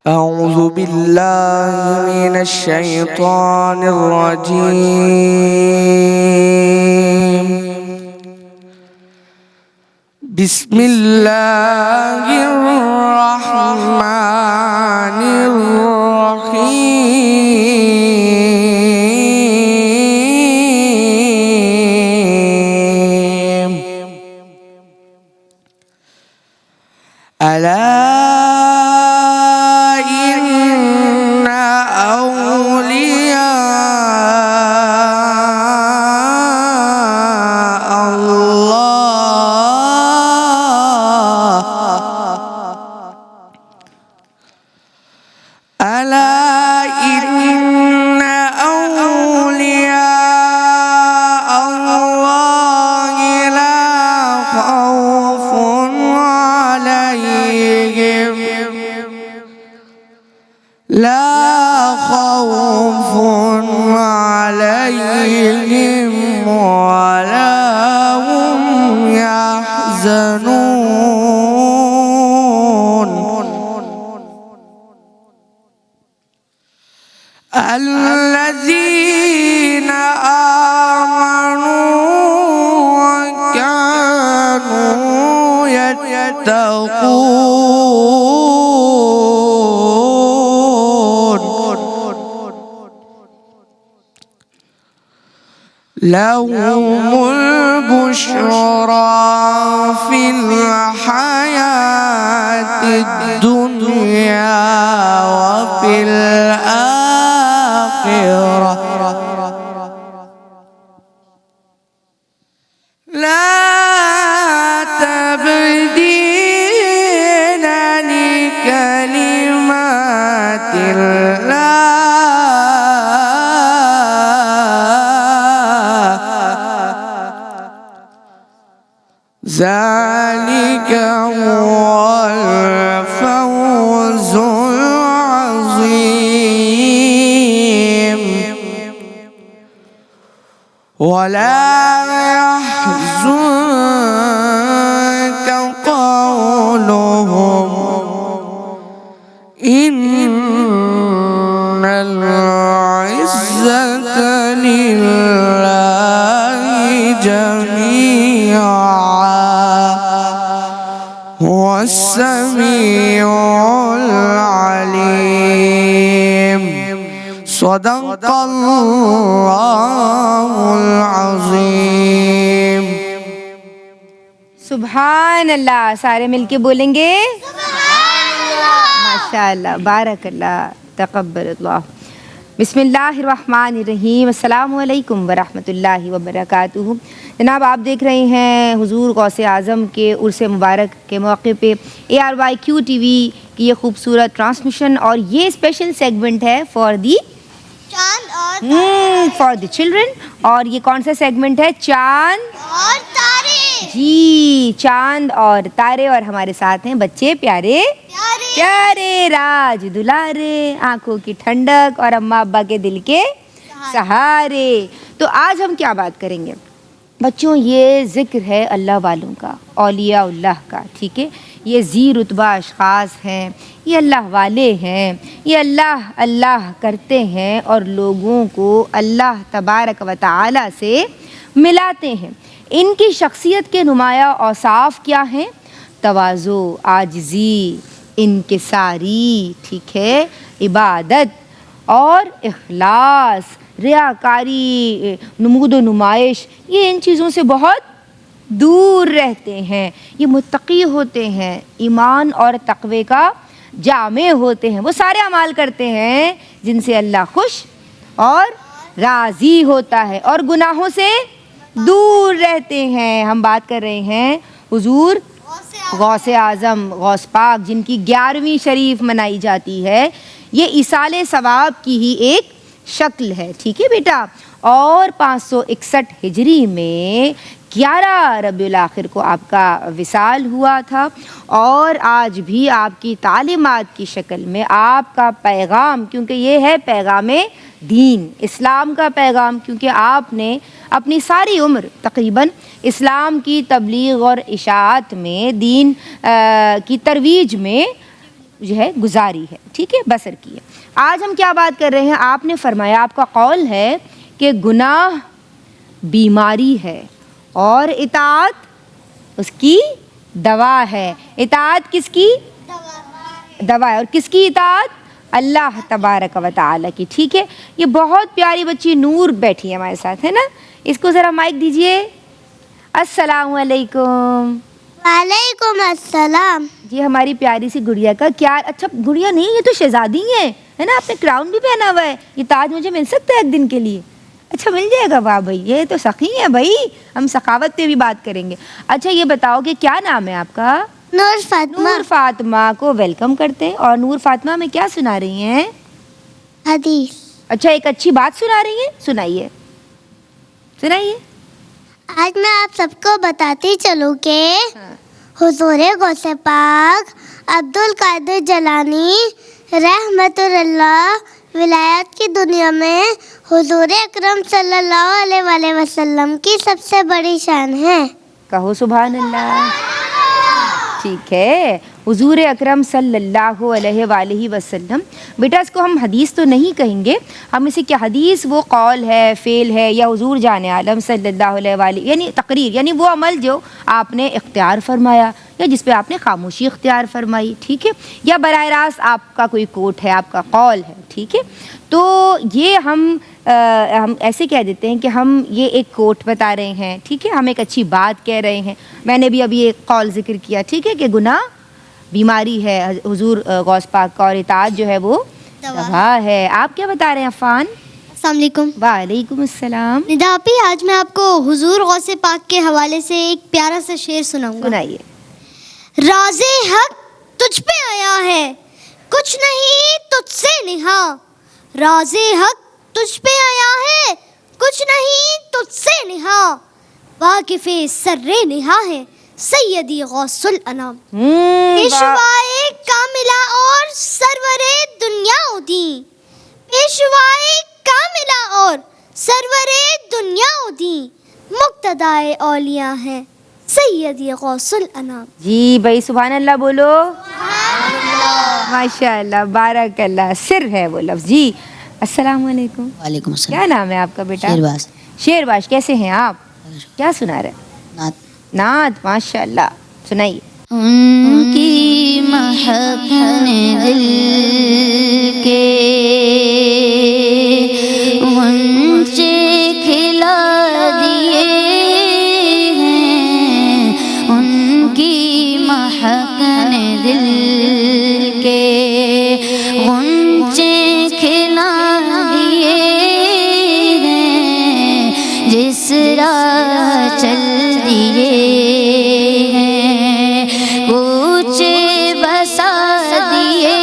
أعوذ بالله من الشيطان الرجيم. بسم الله الرحمن الرحيم. ألا إن أولياء الله ألا إن أولياء الله لا خوف عليهم ولا هم يحزنون. الذين آمنوا وكانوا يتقون لهم البشرى في الحياة الدنيا وفي الآخرة لا تبديل لكلمات الله ذلك هو الفوز العظيم. ولا يحزنك قولهم إن العزة لله جميعا هو السميع العليم. صدق اللہ العظیم. سبحان اللہ. سارے مل کے بولیں گے ماشاء اللہ. بارک اللہ. تقبل اللہ. بسم اللہ الرحمن الرحیم. السلام علیکم ورحمۃ اللہ وبرکاتہ. جناب آپ دیکھ رہے ہیں حضور غوث اعظم کے عرس مبارک کے موقع پہ ARYQ TV کی یہ خوبصورت ٹرانسمیشن، اور یہ اسپیشل سیگمنٹ ہے فار دی چلڈرن. اور یہ کون سا سیگمنٹ ہے؟ چاند اور تارے. جی، چاند اور تارے. اور ہمارے ساتھ ہیں بچے پیارے پیارے راج دلارے، آنکھوں کی ٹھنڈک اور اماں ابا کے دل کے سہارے. تو آج ہم کیا بات کریں گے بچوں؟ یہ ذکر ہے اللہ والوں کا، اولیاء اللہ کا. ٹھیک ہے، یہ ذی رتبہ اشخاص ہیں، یہ اللہ والے ہیں، یہ اللہ اللہ کرتے ہیں اور لوگوں کو اللہ تبارک و تعالی سے ملاتے ہیں. ان کی شخصیت کے نمایاں اوصاف کیا ہیں؟ تواضع، عاجزی، انکساری، ٹھیک ہے، عبادت اور اخلاص، ریاکاری، نمود و نمائش. یہ ان چیزوں سے بہت دور رہتے ہیں. یہ متقی ہوتے ہیں، ایمان اور تقوی کا جامع ہوتے ہیں. وہ سارے اعمال کرتے ہیں جن سے اللہ خوش اور راضی ہوتا ہے، اور گناہوں سے دور رہتے ہیں. ہم بات کر رہے ہیں حضور غوث اعظم، غوث پاک، جن کی 11ویں شریف منائی جاتی ہے. یہ ایصال ثواب کی ہی ایک شکل ہے. ٹھیک ہے بیٹا. اور 561 ہجری میں 11 ربیع الاخر کو آپ کا وصال ہوا تھا، اور آج بھی آپ کی تعلیمات کی شکل میں آپ کا پیغام، کیونکہ یہ ہے پیغام دین، اسلام کا پیغام، کیونکہ آپ نے اپنی ساری عمر تقریباً اسلام کی تبلیغ اور اشاعت میں، دین کی ترویج میں جو ہے گزاری ہے، ٹھیک ہے، بسر کی ہے۔ آج ہم کیا بات کر رہے ہیں؟ آپ نے فرمایا، آپ کا قول ہے کہ گناہ بیماری ہے اور اطاعت اس کی دوا ہے۔ اطاعت کس کی؟ دوا ہے۔ اور کس کی اطاعت؟ اللہ تبارک و تعالی کی، ٹھیک ہے۔ یہ بہت پیاری بچی نور بیٹھی ہے ہمارے ساتھ، ہے نا، اس کو ذرا مائک دیجئے۔ السلام علیکم۔ وعلیکم السلام۔ یہ ہماری پیاری سی گڑیا کا کیا، اچھا گڑیا نہیں، یہ تو شہزادی ہے نا، آپ نے کراؤن بھی پہنا ہوا ہے، یہ تاج مجھے مل سکتا ہے ایک دن کے لیے؟ اچھا مل جائے گا، واہ بھائی، یہ تو سخی ہے بھائی، ہم سخاوت پہ بھی بات کریں گے۔ اچھا یہ بتاؤ کہ کیا نام ہے آپ کا؟ نور فاطمہ۔ نور فاطمہ کو ویلکم کرتے ہیں۔ اور نور فاطمہ میں کیا سنا رہی ہیں؟ حدیث۔ اچھا ایک اچھی بات سنا رہی ہیں، سنائیے سنائیے۔ آج میں آپ سب کو بتاتی چلوں کہ حضور غوث پاک عبد القادر جیلانی رحمت اللہ ولایت کی دنیا میں حضور اکرم صلی اللہ علیہ وآلہ وسلم کی سب سے بڑی شان ہے۔ کہو سبحان اللہ۔ ٹھیک ہے، حضور اکرم صلی اللہ علیہ وآلہ وسلم، بیٹا اس کو ہم حدیث تو نہیں کہیں گے، ہم اسے کیا، حدیث وہ قول ہے، فعل ہے، یا حضور جان عالم صلی اللہ علیہ وآلہ، یعنی تقریر، یعنی وہ عمل جو آپ نے اختیار فرمایا یا جس پہ آپ نے خاموشی اختیار فرمائی، ٹھیک ہے، یا براہ راست آپ کا کوئی کوٹ ہے، آپ کا قول ہے، ٹھیک ہے۔ تو یہ ہم ایسے کہہ دیتے ہیں کہ ہم یہ ایک کوٹ بتا رہے ہیں، ٹھیک ہے، ہم ایک اچھی بات کہہ رہے ہیں۔ میں نے بھی ابھی ایک قول ذکر کیا، ٹھیک ہے، کہ گناہ بیماری ہے حضور غوث پاک کا، اور اطاعت جو ہے وہ دوا ہے۔ آپ کیا بتا رہے ہیں عفان؟ السلام علیکم۔ وعلیکم السلام۔ ندا آپی، آج میں آپ کو حضور غوث پاک کے حوالے سے ایک پیارا سا شعر سناؤں گا۔ سنائیے۔ راز حق تجھ پہ آیا ہے، کچھ نہیں تجھ سے نہا۔ راز حق تجھ پہ آیا ہے، کچھ نہیں تجھ سے نہا۔ واقف سر نہا ہے سیدی غوث الانام۔ پیشوائے کاملہ اور سرور دنیا دی، پیشوائے کاملہ اور سرور دنیا دی، مقتدائے اولیاء ہے سیدی غوث الانام۔ جی بھائی سبحان اللہ بولو۔ ماشاء اللہ، بارک اللہ، سر ہے وہ لفظ۔ جی السلام علیکم۔ وعلیکم السلام۔ کیا نام ہے آپ کا بیٹا؟ شیرباز۔ شیرباز، کیسے ہیں آپ؟ کیا سنا رہے؟ نعت۔ نعت، ماشاء اللہ، سنائیے۔ ان کی مہکنے دل کے غنچے کھلا دیے ہیں، ان کی مہکنے دل کے غنچے کھلا دیے ہیں، جس راہ چل دیے ہیں، کوچے بسا دیے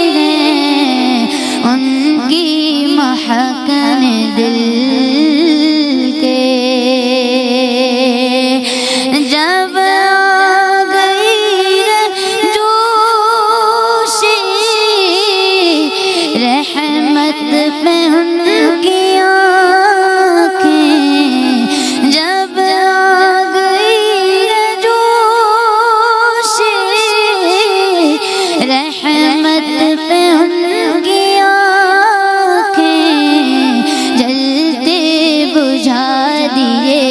ہیں، ان کی مہکنے دل کے۔ جب آ گئی جوش رحمت پہ ان کی آنکھیں، جب آ گئی جوش رحمت پہ ان کی آنکھیں، جلتے بجھا دیے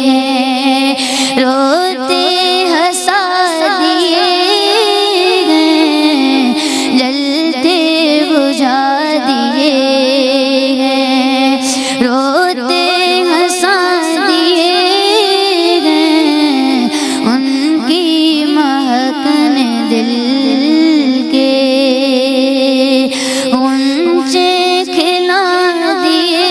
ہیں، روتے ہنسا دیے ہیں، جلتے بجھا دیے ہیں، روتے ہنسا دیے ہیں، ان کی مہکنے دل کے غنچے کھلا دیے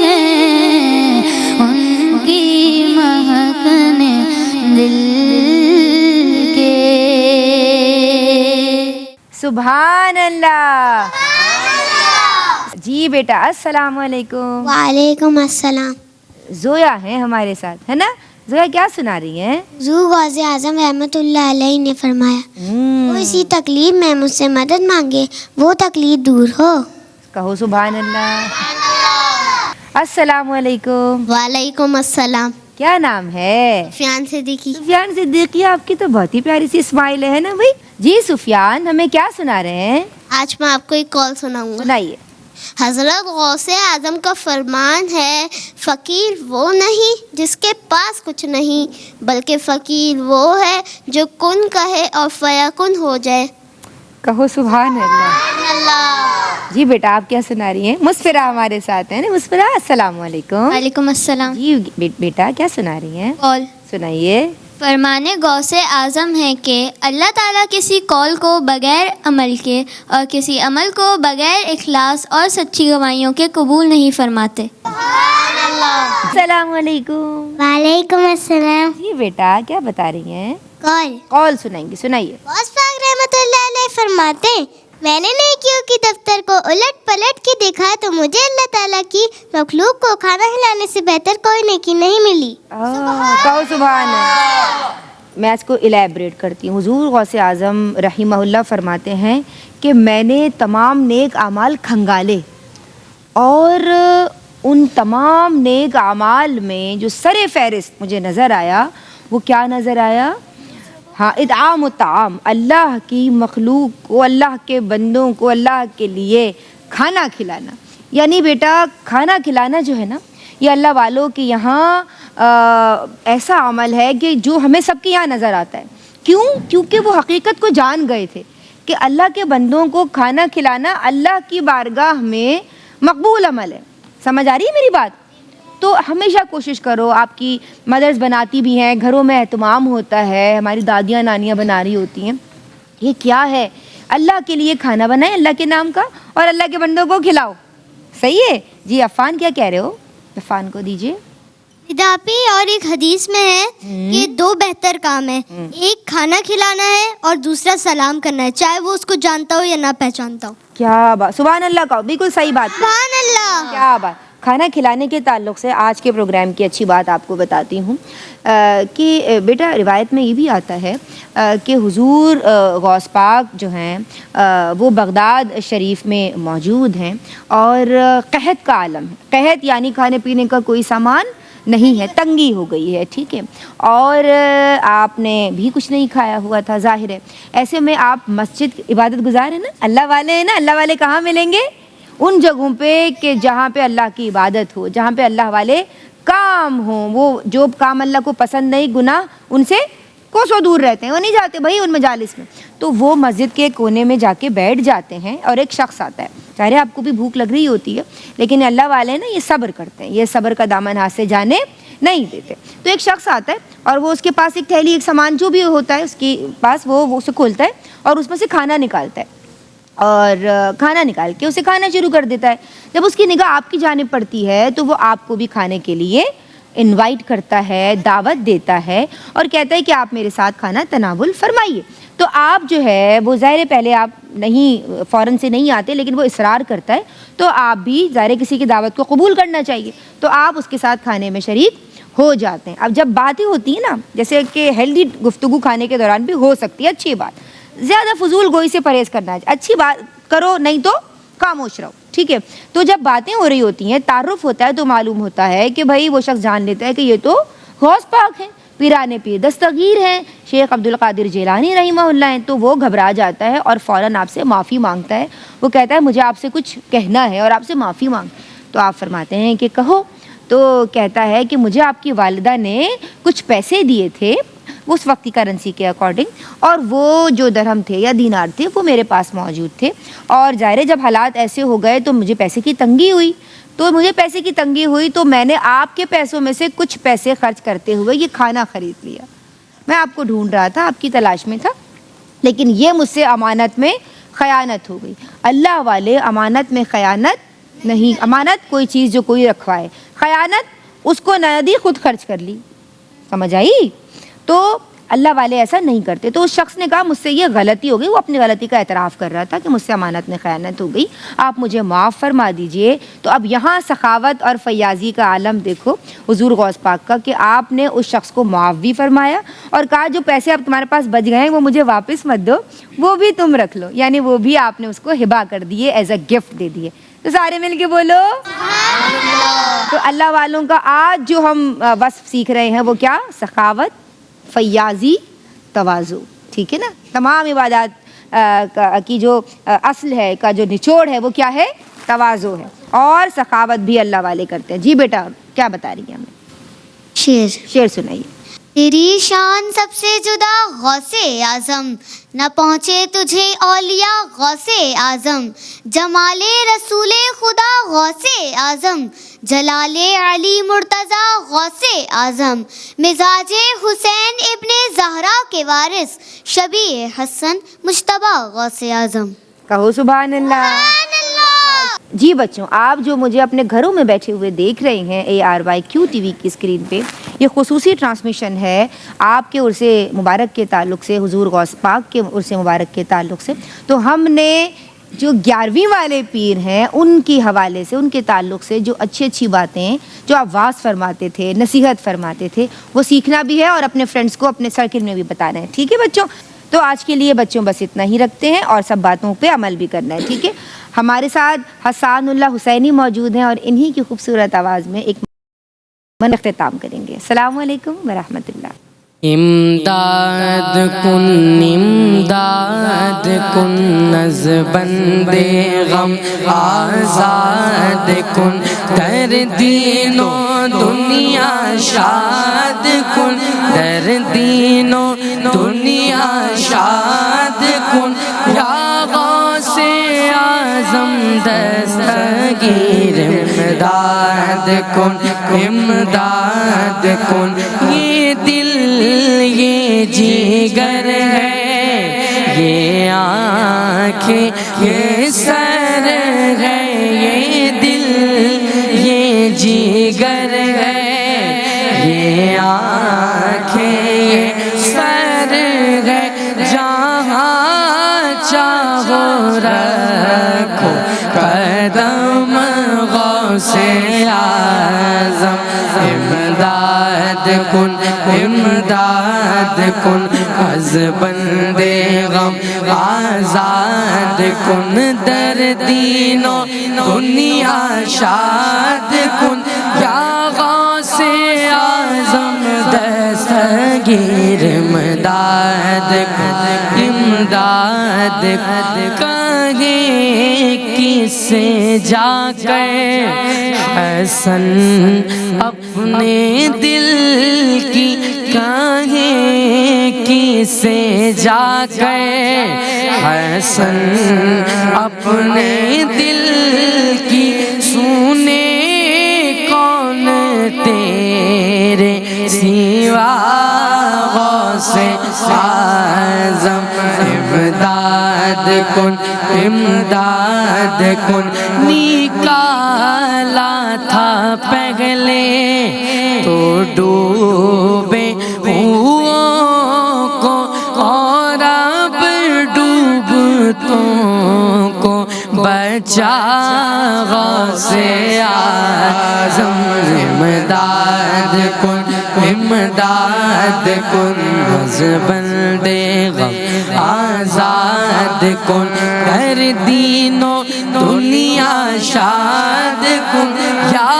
ہیں، ان کی مہکنے دل کے۔ سبحان اللہ۔ جی بیٹا السلام علیکم۔ وعلیکم السلام۔ زویا ہیں ہمارے ساتھ، ہے نا؟ زویا کیا سنا رہی ہیں؟ حضور غوث اعظم رحمت اللہ علیہ نے فرمایا، وہ اسی تکلیف میں مجھ سے مدد مانگے، وہ تکلیف دور ہو۔ کہو سبحان اللہ۔ السلام علیکم۔ وعلیکم السلام۔ کیا نام ہے؟ سفیان صدیقی. سفیان صدیقی. آپ کی تو بہت ہی پیاری سی اسمائل ہے نا بھائی. جی سفیان ہمیں کیا سنا رہے ہیں؟ آج میں آپ کو ایک کال سناؤں گا. سنائیے. حضرت غوث اعظم کا فرمان ہے فقیر وہ نہیں جس کے پاس کچھ نہیں بلکہ فقیر وہ ہے جو کن کہے اور فیکن ہو جائے. کہو سبحان اللہ. جی بیٹا آپ کیا سنا رہی ہیں؟ مسفرہ ہمارے ساتھ ہیں نا. مسفرہ السلام علیکم. وعلیکم السلام. جی بیٹا کیا سنا رہی ہیں؟ قول. سنائیے. فرمان غوث اعظم ہے کہ اللہ تعالیٰ کسی قول کو بغیر عمل کے اور کسی عمل کو بغیر اخلاص اور سچی گواہیوں کے قبول نہیں فرماتے. السلام علیکم. وعلیکم السلام. جی بیٹا کیا بتا رہی ہیں؟ قول. قول سنائیں گے. سنائیے. غوث پاک رحمۃ اللہ علیہ فرماتے ہیں میں نے نیکیوں کی دفتر کو الٹ پلٹ کے دیکھا تو مجھے اللہ تعالیٰ کی مخلوق کو کھانا کھلانے سے بہتر کوئی نیکی نہیں ملی. کہو سبحان اللہ. میں اس کو الیبریٹ کرتی ہوں. حضور غوث اعظم رحمہ اللہ فرماتے ہیں کہ میں نے تمام نیک اعمال کھنگالے اور ان تمام نیک اعمال میں جو سر فہرست مجھے نظر آیا وہ کیا نظر آیا؟ ہاں اطعام الطعام. اللہ کی مخلوق کو اللہ کے بندوں کو اللہ کے لیے کھانا کھلانا. یعنی بیٹا کھانا کھلانا جو ہے نا یہ اللہ والوں کے یہاں ایسا عمل ہے کہ جو ہمیں سب کے یہاں نظر آتا ہے. کیوں؟ کیونکہ وہ حقیقت کو جان گئے تھے کہ اللہ کے بندوں کو کھانا کھلانا اللہ کی بارگاہ میں مقبول عمل ہے. سمجھ آ رہی ہے میری بات؟ تو ہمیشہ کوشش کرو. آپ کی مدرس بناتی بھی ہیں, گھروں میں اہتمام ہوتا ہے, ہماری دادیاں نانیاں بنا رہی ہوتی ہیں. یہ کیا ہے؟ اللہ کے لیے کھانا بنائیں اللہ کے نام کا اور اللہ کے بندوں کو کھلاؤ. صحیح ہے. جی عفان کیا کہہ رہے ہو؟ عفان کو دیجیے. اداپی اور ایک حدیث میں ہے کہ دو بہتر کام ہیں, ایک کھانا کھلانا ہے اور دوسرا سلام کرنا ہے, چاہے وہ اس کو جانتا ہو یا نہ پہچانتا ہو. کیا بات. سبحان اللہ کہو. بالکل صحیح بات. سبحان اللہ. کیا بات. کھانا کھلانے کے تعلق سے آج کے پروگرام کی اچھی بات آپ کو بتاتی ہوں کہ بیٹا روایت میں یہ بھی آتا ہے کہ حضور غوث پاک جو ہیں وہ بغداد شریف میں موجود ہیں اور قحط کا عالم ہے. قحط یعنی کھانے پینے کا کوئی سامان نہیں ہے, تنگی ہو گئی ہے. ٹھیک ہے. اور آپ نے بھی کچھ نہیں کھایا ہوا تھا ظاہر ہے. ایسے میں آپ مسجد عبادت گزار ہیں نا, اللہ والے ہیں نا. اللہ والے کہاں ملیں گے؟ ان جگہوں پہ کہ جہاں پہ اللہ کی عبادت ہو, جہاں پہ اللہ والے کام ہوں. وہ جو کام اللہ کو پسند نہیں, گناہ ان سے کوسوں دور رہتے ہیں, وہ نہیں جاتے بھائی ان مجالس میں. تو وہ مسجد کے کونے میں جا کے بیٹھ جاتے ہیں اور ایک شخص آتا ہے. ظاہر ہے آپ کو بھی بھوک لگ رہی ہوتی ہے لیکن اللہ والے نا یہ صبر کرتے ہیں, یہ صبر کا دامن ہاتھ سے جانے نہیں دیتے. تو ایک شخص آتا ہے اور وہ اس کے پاس ایک تھیلی, ایک سامان جو بھی ہوتا ہے اس کے پاس وہ اسے کھولتا ہے اور اس میں سے کھانا نکالتا ہے اور کھانا نکال کے اسے کھانا شروع کر دیتا ہے. جب اس کی نگاہ آپ کی جانب پڑتی ہے تو وہ آپ کو بھی کھانے کے لیے انوائٹ کرتا ہے, دعوت دیتا ہے اور کہتا ہے کہ آپ میرے ساتھ کھانا تناول فرمائیے. تو آپ جو ہے وہ ظاہر پہلے آپ نہیں فوراً سے نہیں آتے لیکن وہ اصرار کرتا ہے تو آپ بھی ظاہر کسی کی دعوت کو قبول کرنا چاہیے, تو آپ اس کے ساتھ کھانے میں شریک ہو جاتے ہیں. اب جب باتیں ہوتی ہیں نا, جیسے کہ ہیلدی گفتگو کھانے کے دوران بھی ہو سکتی ہے, اچھی بات, زیادہ فضول گوئی سے پرہیز کرنا ہے. اچھی بات کرو نہیں تو خاموش رہو. ٹھیک ہے. تو جب باتیں ہو رہی ہوتی ہیں, تعارف ہوتا ہے تو معلوم ہوتا ہے کہ بھائی وہ شخص جان لیتا ہے کہ یہ تو غوث پاک ہیں, پیرانے پیر دستگیر ہیں, شیخ عبد القادر جیلانی رحمہ اللہ ہیں. تو وہ گھبرا جاتا ہے اور فوراً آپ سے معافی مانگتا ہے. وہ کہتا ہے مجھے آپ سے کچھ کہنا ہے اور آپ سے معافی مانگ. تو آپ فرماتے ہیں کہ کہو. تو کہتا ہے کہ مجھے آپ کی والدہ نے کچھ پیسے دیے تھے اس وقت کی کرنسی کے اکارڈنگ, اور وہ جو درہم تھے یا دینار تھے وہ میرے پاس موجود تھے, اور ظاہر جب حالات ایسے ہو گئے تو مجھے پیسے کی تنگی ہوئی تو میں نے آپ کے پیسوں میں سے کچھ پیسے خرچ کرتے ہوئے یہ کھانا خرید لیا. میں آپ کو ڈھونڈ رہا تھا, آپ کی تلاش میں تھا, لیکن یہ مجھ سے امانت میں خیانت ہو گئی. اللہ والے امانت میں خیانت نہیں, امانت کوئی چیز جو کوئی رکھوائے, خیانت اس کو نہ دی خود خرچ کر لی. سمجھ آئی؟ تو اللہ والے ایسا نہیں کرتے. تو اس شخص نے کہا مجھ سے یہ غلطی ہو گئی, وہ اپنی غلطی کا اعتراف کر رہا تھا کہ مجھ سے امانت میں خیانت ہو گئی, آپ مجھے معاف فرما دیجئے. تو اب یہاں سخاوت اور فیاضی کا عالم دیکھو حضور غوث پاک کا, کہ آپ نے اس شخص کو معاف بھی فرمایا اور کہا جو پیسے اب تمہارے پاس بچ گئے ہیں وہ مجھے واپس مت دو, وہ بھی تم رکھ لو. یعنی وہ بھی آپ نے اس کو ہبا کر دیے, ایز اے گفٹ دے دیے. تو سارے مل کے بولو تو اللہ والوں کا آج جو ہم وصف سیکھ رہے ہیں وہ کیا؟ سخاوت، فیاضی، تواضع، ٹھیک ہے نا؟ تمام عبادات کی جو اصل ہے، کا جو نچوڑ ہے وہ کیا ہے؟ تواضع ہے، اور سخاوت بھی اللہ والے کرتے ہیں. جی بیٹا کیا بتا رہی ہیں ہمیں؟ شعر سنائیے. تیری شان سب سے جدا غوث اعظم، نہ پہنچے تجھے اولیاء غوث اعظم، جمال رسول خدا غوث اعظم، جلال علی مرتضی غوث اعظم، مزاج حسین ابن زہرا کے وارث، شبیہ حسن مجتبی غوث اعظم. کہو سبحان اللہ. جی بچوں، آپ جو مجھے اپنے گھروں میں بیٹھے ہوئے دیکھ رہے ہیں ARYQ TV کی اسکرین پہ، یہ خصوصی ٹرانسمیشن ہے آپ کے عرص مبارک کے تعلق سے، حضور غوث پاک کے عرص مبارک کے تعلق سے. تو ہم نے جو 11ویں والے پیر ہیں ان کے حوالے سے، ان کے تعلق سے جو اچھی اچھی باتیں جو آپ واعظ فرماتے تھے، نصیحت فرماتے تھے، وہ سیکھنا بھی ہے اور اپنے فرینڈس کو اپنے سرکل میں بھی بتانا ہے. ٹھیک ہے بچوں؟ تو آج کے لیے بچوں بس اتنا ہی رکھتے ہیں اور سب باتوں پہ عمل بھی کرنا ہے. ٹھیک ہے؟ ہمارے ساتھ حسان اللہ حسینی موجود ہیں اور انہی کی خوبصورت آواز میں ایک اختتام کریں گے. السلام علیکم ورحمۃ اللہ. امداد کن نز بندے غم آزاد کن، در دین و دنیا شاد کن، در دین و دنیا شاد کن، یا غوث اعظم دستگیر امداد کن، امداد کن. یہ دل یہ جگر ہے، یہ آنکھیں یہ سر ہے، یہ دل یہ جگر ہے، یہ آنکھیں یہ سر ہے، جہاں چاہو رکھو قدم غوث اعظم. امداد کن، امداد کن، از بندے غم آزاد کن، در دین و دنیا شاد کن، یا غوث اعظم دستگیر امداد کن، امداد کہے کس سے جا کر حسن اپنے دل کی، کہیں کسے جا کر حسن اپنے دل کی، سنے کون تیرے سوا غوث اعظم. امداد کن، امداد کن، نکالا تھا پہلے تو ڈوبے کو، اور اب ڈوبتوں کو بچا غوث اعظم. امداد کن، امداد کن، از بندے غم آزاد کن، ہر دین و دنیا شاد کن، یا